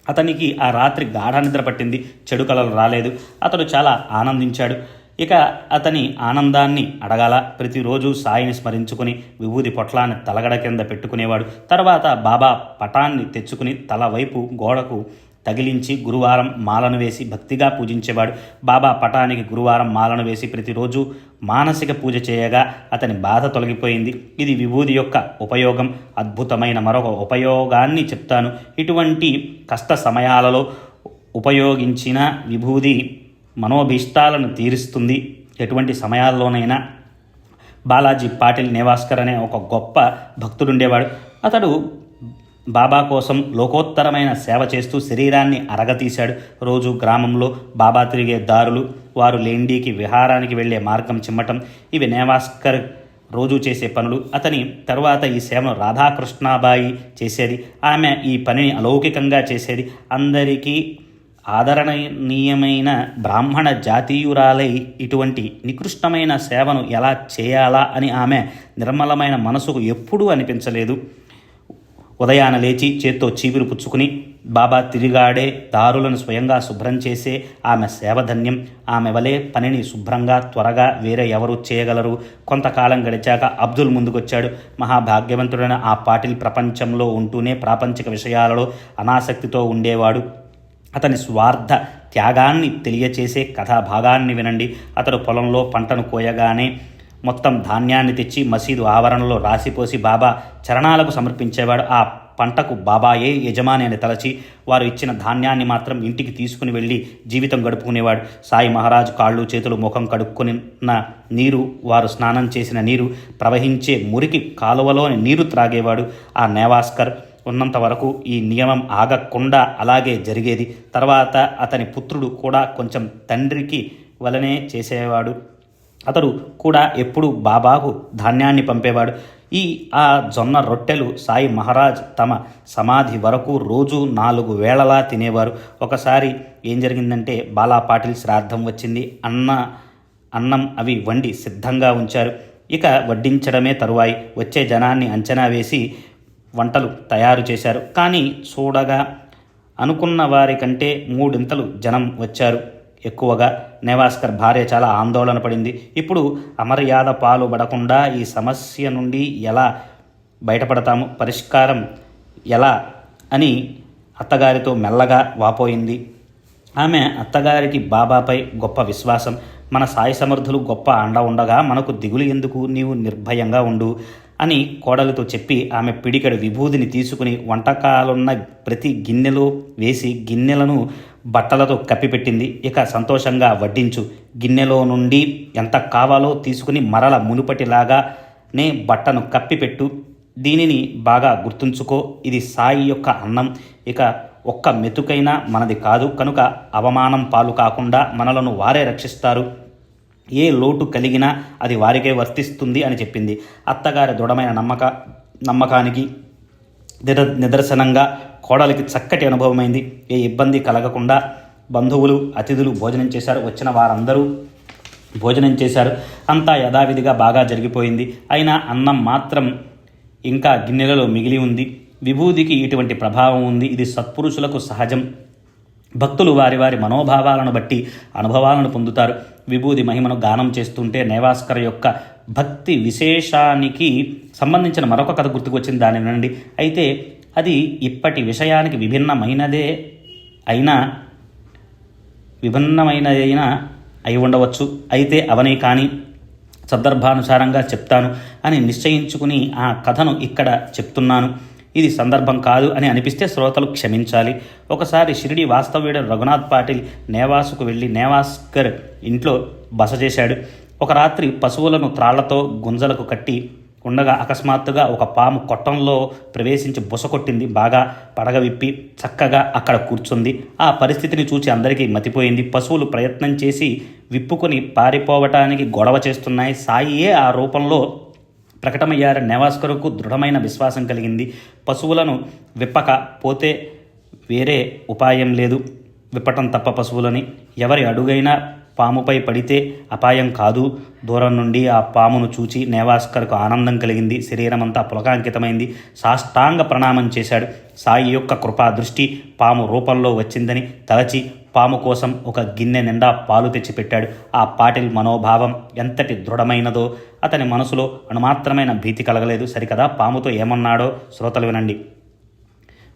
[SPEAKER 1] అతనికి ఆ రాత్రి గాఢ నిద్ర పట్టింది. చెడు కలలు రాలేదు. అతడు చాలా ఆనందించాడు. ఇక అతని ఆనందాన్ని అడగాల. ప్రతిరోజు సాయిని స్మరించుకుని విభూది పొట్లాన్ని తలగడ కింద పెట్టుకునేవాడు. తర్వాత బాబా పటాన్ని తెచ్చుకుని తల వైపు గోడకు తగిలించి గురువారం మాలను వేసి భక్తిగా పూజించేవాడు. బాబా పటానికి గురువారం మాలను వేసి ప్రతిరోజు మానసిక పూజ చేయగా అతని బాధ తొలగిపోయింది. ఇది విభూది యొక్క ఉపయోగం. అద్భుతమైన మరొక ఉపయోగాన్ని చెప్తాను. ఇటువంటి కష్ట సమయాలలో ఉపయోగించిన విభూది మనోభీష్టాలను తీరుస్తుంది. ఎటువంటి సమయాల్లోనైనా బాలాజీ పాటిల్ నేవాస్కర్ అనే ఒక గొప్ప భక్తుడుండేవాడు. అతడు బాబా కోసం లోకోత్తరమైన సేవ చేస్తూ శరీరాన్ని అరగతీశాడు. రోజు గ్రామంలో బాబా తిరిగే దారులు, వారు లేండీకి విహారానికి వెళ్లే మార్గం చిమ్మటం, ఇవి నేవాస్కర్ రోజు చేసే పనులు. అతని తరువాత ఈ సేవను రాధాకృష్ణాబాయి చేసేది. ఆమె ఈ పనిని అలౌకికంగా చేసేది. అందరికీ ఆదరణీయమైన బ్రాహ్మణ జాతీయురాలై ఇటువంటి నికృష్టమైన సేవను ఎలా చేయాలా అని ఆమె నిర్మలమైన మనసుకు ఎప్పుడూ అనిపించలేదు. ఉదయాన లేచి చేత్తో చీపురు పుచ్చుకుని బాబా తిరిగాడే దారులను స్వయంగా శుభ్రం చేసే ఆమె సేవధన్యం. ఆమె వలె పనిని శుభ్రంగా త్వరగా వేరే ఎవరు చేయగలరు? కొంతకాలం గడిచాక అబ్దుల్ ముందుకొచ్చాడు. మహాభాగ్యవంతుడైన ఆ పాటిల్ ప్రపంచంలో ఉంటూనే ప్రాపంచిక విషయాలలో అనాసక్తితో ఉండేవాడు. అతని స్వార్థ త్యాగాన్ని తెలియచేసే కథాభాగాన్ని వినండి. అతడు పొలంలో పంటను కోయగానే మొత్తం ధాన్యాన్ని తెచ్చి మసీదు ఆవరణలో రాసిపోసి బాబా చరణాలకు సమర్పించేవాడు. ఆ పంటకు బాబాయే యజమాని అని తలచి వారు ఇచ్చిన ధాన్యాన్ని మాత్రం ఇంటికి తీసుకుని వెళ్ళి జీవితం గడుపుకునేవాడు. సాయి మహారాజ్ కాళ్ళు చేతులు ముఖం కడుక్కున్న నీరు, వారు స్నానం చేసిన నీరు, ప్రవహించే మురికి కాలువలోని నీరు త్రాగేవాడు. ఆ నేవాస్కర్ ఉన్నంత వరకు ఈ నియమం ఆగకుండా అలాగే జరిగేది. తర్వాత అతని పుత్రుడు కూడా కొంచెం తండ్రికి వలనే చేసేవాడు. అతడు కూడా ఎప్పుడు బాబాకు ధాన్యాన్ని పంపేవాడు. ఆ జొన్న రొట్టెలు సాయి మహారాజ్ తమ సమాధి వరకు రోజు 4 వేళలా తినేవారు. ఒకసారి ఏం జరిగిందంటే బాలా పాటిల్ శ్రాద్ధం వచ్చింది. అన్నం అవి వండి సిద్ధంగా ఉంచారు. ఇక వడ్డించడమే తరువాయి. వచ్చే జనాన్ని అంచనా వేసి వంటలు తయారు చేశారు. కానీ చూడగా అనుకున్న వారి కంటే 3 జనం వచ్చారు ఎక్కువగా. నేవాస్కర్ భార్య చాలా ఆందోళన పడింది. ఇప్పుడు అమర్యాద పాలుపడకుండా ఈ సమస్య నుండి ఎలా బయటపడతాము, పరిష్కారం ఎలా అని అత్తగారితో మెల్లగా వాపోయింది. ఆమె అత్తగారికి బాబాపై గొప్ప విశ్వాసం. మన సాయి సమర్థులు గొప్ప అండ ఉండగా మనకు దిగులు ఎందుకు, నీవు నిర్భయంగా ఉండు అని కోడలితో చెప్పి ఆమె పిడికెడు విభూదిని తీసుకుని వంటకాలున్న ప్రతి గిన్నెలో వేసి గిన్నెలను బట్టలతో కప్పిపెట్టింది. ఇక సంతోషంగా వడ్డించు, గిన్నెలో నుండి ఎంత కావాలో తీసుకుని మరల మునుపటిలాగానే బట్టను కప్పిపెట్టు, దీనిని బాగా గుర్తుంచుకో, ఇది సాయి యొక్క అన్నం, ఇక ఒక్క మెతుకైనా మనది కాదు కనుక అవమానం పాలు కాకుండా మనలను వారే రక్షిస్తారు, ఏ లోటు కలిగినా అది వారికే వర్తిస్తుంది అని చెప్పింది. అత్తగారి దృఢమైన నమ్మకానికి నిదర్శనంగా కోడలికి చక్కటి అనుభవమైంది. ఏ ఇబ్బంది కలగకుండా బంధువులు అతిథులు భోజనం చేశారు. వచ్చిన వారందరూ భోజనం చేశారు. అంతా యథావిధిగా బాగా జరిగిపోయింది. అయినా అన్నం మాత్రం ఇంకా గిన్నెలలో మిగిలి ఉంది. విభూదికి ఇటువంటి ప్రభావం ఉంది. ఇది సత్పురుషులకు సహజం. భక్తులు వారి వారి మనోభావాలను బట్టి అనుభవాలను పొందుతారు. విభూది మహిమను గానం చేస్తుంటే నేవాస్కర్ యొక్క భక్తి విశేషానికి సంబంధించిన మరొక కథ గుర్తుకొచ్చింది. దాని నుండి అయితే అది ఇప్పటి విషయానికి విభిన్నమైనదే అయినా అయి ఉండవచ్చు. అయితే అవనే కానీ సందర్భానుసారంగా చెప్తాను అని నిశ్చయించుకుని ఆ కథను ఇక్కడ చెప్తున్నాను. ఇది సందర్భం కాదు అని అనిపిస్తే శ్రోతలు క్షమించాలి. ఒకసారి షిరిడి వాస్తవ్యుడు రఘునాథ్ పాటిల్ నేవాసుకు వెళ్ళి నేవాస్కర్ ఇంట్లో బస చేశాడు. ఒక రాత్రి పశువులను త్రాళ్లతో గుంజలకు కట్టి ఉండగా అకస్మాత్తుగా ఒక పాము కొట్టంలో ప్రవేశించి బుసకొట్టింది. బాగా పడగ విప్పి చక్కగా అక్కడ కూర్చుంది. ఆ పరిస్థితిని చూసి అందరికీ మతిపోయింది. పశువులు ప్రయత్నం చేసి విప్పుకొని పారిపోవటానికి గొడవ చేస్తున్నాయి. సాయియే ఆ రూపంలో ప్రకటమయ్యారు. నేవాస్కర్కు దృఢమైన విశ్వాసం కలిగింది. పశువులను విప్పక పోతే వేరే ఉపాయం లేదు, విప్పటం తప్ప పశువులని. ఎవరి అడుగైనా పాముపై పడితే అపాయం కాదు. దూరం నుండి ఆ పామును చూచి నేవాస్కర్కు ఆనందం కలిగింది. శరీరమంతా పులకాంకితమైంది. సాష్టాంగ ప్రణామం చేశాడు. సాయి యొక్క కృపా దృష్టి పాము రూపంలో వచ్చిందని తలచి పాము కోసం ఒక గిన్నె నిండా పాలు తెచ్చిపెట్టాడు. ఆ పాటిల్ మనోభావం ఎంతటి దృఢమైనదో అతని మనసులో అణుమాత్రమైన భీతి కలగలేదు. సరికదా, పాముతో ఏమన్నాడో శ్రోతలు వినండి.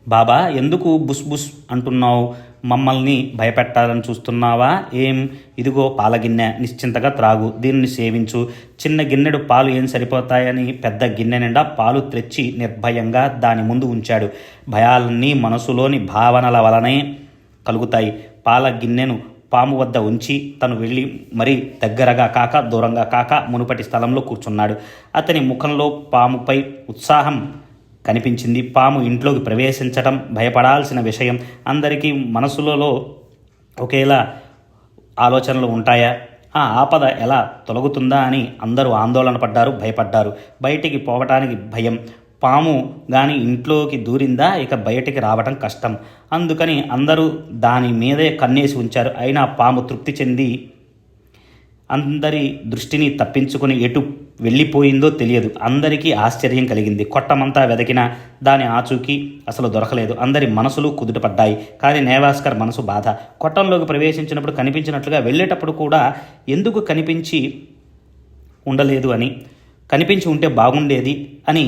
[SPEAKER 1] బాబా, ఎందుకు బుస్ బుస్ అంటున్నావు? మమ్మల్ని భయపెట్టాలని చూస్తున్నావా ఏం? ఇదిగో పాలగిన్నె, నిశ్చింతగా త్రాగు, దీన్ని సేవించు. చిన్న గిన్నెడు పాలు ఏం సరిపోతాయని పెద్ద గిన్నె నిండా పాలు తెచ్చి నిర్భయంగా దాని ముందు ఉంచాడు. భయాలన్నీ మనసులోని భావనల వలనే కలుగుతాయి. పాల గిన్నెను పాము వద్ద ఉంచి తను వెళ్ళి మరీ దగ్గరగా కాక దూరంగా కాక మునుపటి స్థలంలో కూర్చున్నాడు. అతని ముఖంలో పాముపై ఉత్సాహం కనిపించింది. పాము ఇంట్లోకి ప్రవేశించటం భయపడాల్సిన విషయం. అందరికీ మనసులలో ఒకేలా ఆలోచనలు ఉంటాయా? ఆ ఆపద ఎలా తొలగుతుందా అని అందరూ ఆందోళన పడ్డారు, భయపడ్డారు. బయటికి పోవటానికి భయం. పాము గాని ఇంట్లోకి దూరిందా ఇక బయటికి రావటం కష్టం. అందుకని అందరూ దాని మీదే కన్నేసి ఉంచారు. అయినా పాము తృప్తి చెంది అందరి దృష్టిని తప్పించుకుని ఎటు వెళ్ళిపోయిందో తెలియదు. అందరికీ ఆశ్చర్యం కలిగింది. కొట్టమంతా వెదకినా దాని ఆచూకీ అసలు దొరకలేదు. అందరి మనసులు కుదుటపడ్డాయి. కానీ నేవాస్కర్ మనసు బాధ. కొట్టంలోకి ప్రవేశించినప్పుడు కనిపించినట్లుగా వెళ్ళేటప్పుడు కూడా ఎందుకు కనిపించి ఉండలేదు అని, కనిపించి ఉంటే బాగుండేది అని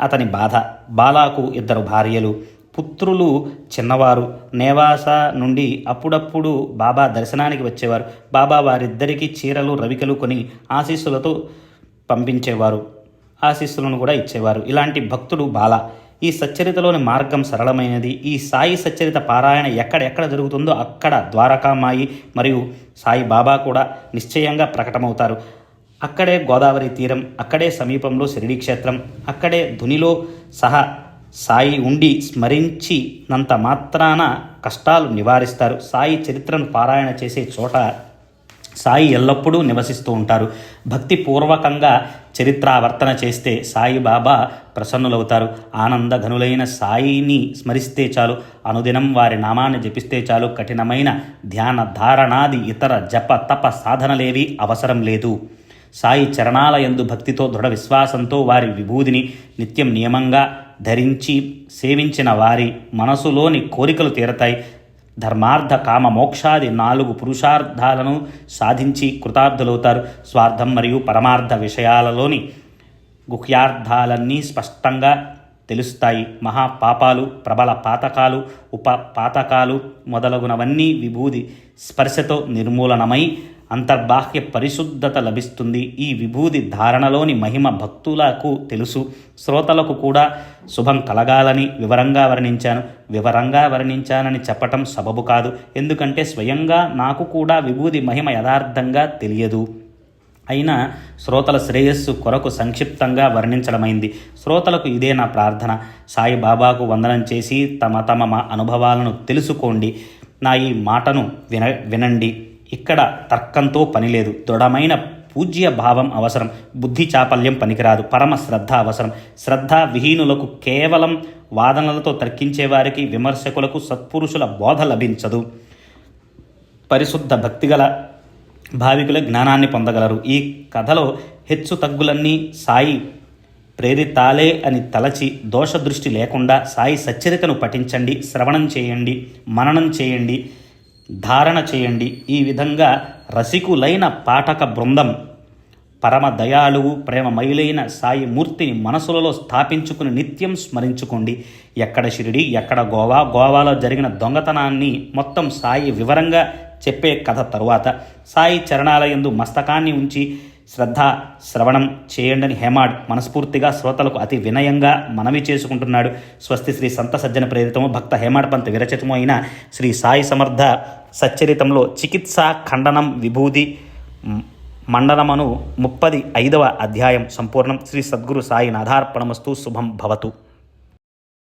[SPEAKER 1] అతని బాధ. బాలాకు 2 భార్యలు, పుత్రులు చిన్నవారు. నేవాస నుండి అప్పుడప్పుడు బాబా దర్శనానికి వచ్చేవారు. బాబా వారిద్దరికీ చీరలు రవికలు కొని ఆశీస్సులతో పంపించేవారు, ఆశీస్సులను కూడా ఇచ్చేవారు. ఇలాంటి భక్తుడు బాల. ఈ సచ్చరితలోని మార్గం సరళమైనది. ఈ సాయి సచ్చరిత పారాయణ ఎక్కడెక్కడ జరుగుతుందో అక్కడ ద్వారకామాయి మరియు సాయి బాబా కూడా నిశ్చయంగా ప్రకటమవుతారు. అక్కడే గోదావరి తీరం, అక్కడే సమీపంలో షిరిడీ క్షేత్రం, అక్కడే ధునిలో సహా సాయి ఉండి స్మరించినంత మాత్రాన కష్టాలు నివారిస్తారు. సాయి చరిత్రను పారాయణ చేసే చోట సాయి ఎల్లప్పుడూ నివసిస్తూ ఉంటారు. భక్తిపూర్వకంగా చరిత్రావర్తన చేస్తే సాయిబాబా ప్రసన్నులవుతారు. ఆనందఘనులైన సాయిని స్మరిస్తే చాలు, అనుదినం వారి నామాన్ని జపిస్తే చాలు. కఠినమైన ధ్యాన ధారణాది ఇతర జప తప సాధనలేవి అవసరం లేదు. సాయి చరణాల యందు భక్తితో దృఢ విశ్వాసంతో వారి విభూదిని నిత్యం నియమంగా ధరించి సేవించిన వారి మనసులోని కోరికలు తీరతాయి. ధర్మార్థ కామ మోక్షాది 4 పురుషార్థాలను సాధించి కృతార్థులవుతారు. స్వార్థం మరియు పరమార్థ విషయాలలోని గుహ్యార్థాలన్నీ స్పష్టంగా తెలుస్తాయి. మహాపాపాలు, ప్రబల పాతకాలు, ఉపపాతకాలు మొదలగునవన్నీ విభూది స్పర్శతో నిర్మూలనమై అంతర్బాహ్య పరిశుద్ధత లభిస్తుంది. ఈ విభూది ధారణలోని మహిమ భక్తులకు తెలుసు. శ్రోతలకు కూడా శుభం కలగాలని వివరంగా వర్ణించానని చెప్పటం సబబు కాదు. ఎందుకంటే స్వయంగా నాకు కూడా విభూది మహిమ యథార్థంగా తెలియదు. అయినా శ్రోతల శ్రేయస్సు కొరకు సంక్షిప్తంగా వర్ణించడమైంది. శ్రోతలకు ఇదే నా ప్రార్థన. సాయిబాబాకు వందనం చేసి తమ అనుభవాలను తెలుసుకోండి. నా ఈ మాటను వినండి. ఇక్కడ తర్కంతో పనిలేదు. దృఢమైన పూజ్య భావం అవసరం. బుద్ధి చాపల్యం పనికిరాదు. పరమ శ్రద్ధ అవసరం. శ్రద్ధ విహీనులకు, కేవలం వాదనలతో తర్కించేవారికి, విమర్శకులకు సత్పురుషుల బోధ లభించదు. పరిశుద్ధ భక్తిగల భావికుల జ్ఞానాన్ని పొందగలరు. ఈ కథలో హెచ్చు తగ్గులన్నీ సాయి ప్రేరితాలే అని తలచి దోషదృష్టి లేకుండా సాయి సచ్చరితను పఠించండి, శ్రవణం చేయండి, మననం చేయండి, ధారణ చేయండి. ఈ విధంగా రసికులైన పాఠక బృందం పరమ దయాళువు ప్రేమమయులైన సాయి మూర్తిని మనసులలో స్థాపించుకుని నిత్యం స్మరించుకోండి. ఎక్కడ షిరిడి, ఎక్కడ గోవా, గోవాలో జరిగిన దొంగతనాన్ని మొత్తం సాయి వివరంగా చెప్పే కథ తరువాత సాయి చరణాలయందు మస్తకాన్ని ఉంచి శ్రద్ధ శ్రవణం చేయండి హేమాడ్ మనస్ఫూర్తిగా శ్రోతలకు అతి వినయంగా మనవి చేసుకుంటున్నాడు. స్వస్తి శ్రీ సంత సజ్జన ప్రేరితము భక్త హేమాడ్ పంత్ విరచితము అయిన శ్రీ సాయి సమర్థ సచ్చరితంలో చికిత్సా ఖండనం విభూది మండలమను 35వ అధ్యాయం సంపూర్ణం. శ్రీ సద్గురు సాయి నాథార్పణమస్తు. శుభం భవతు.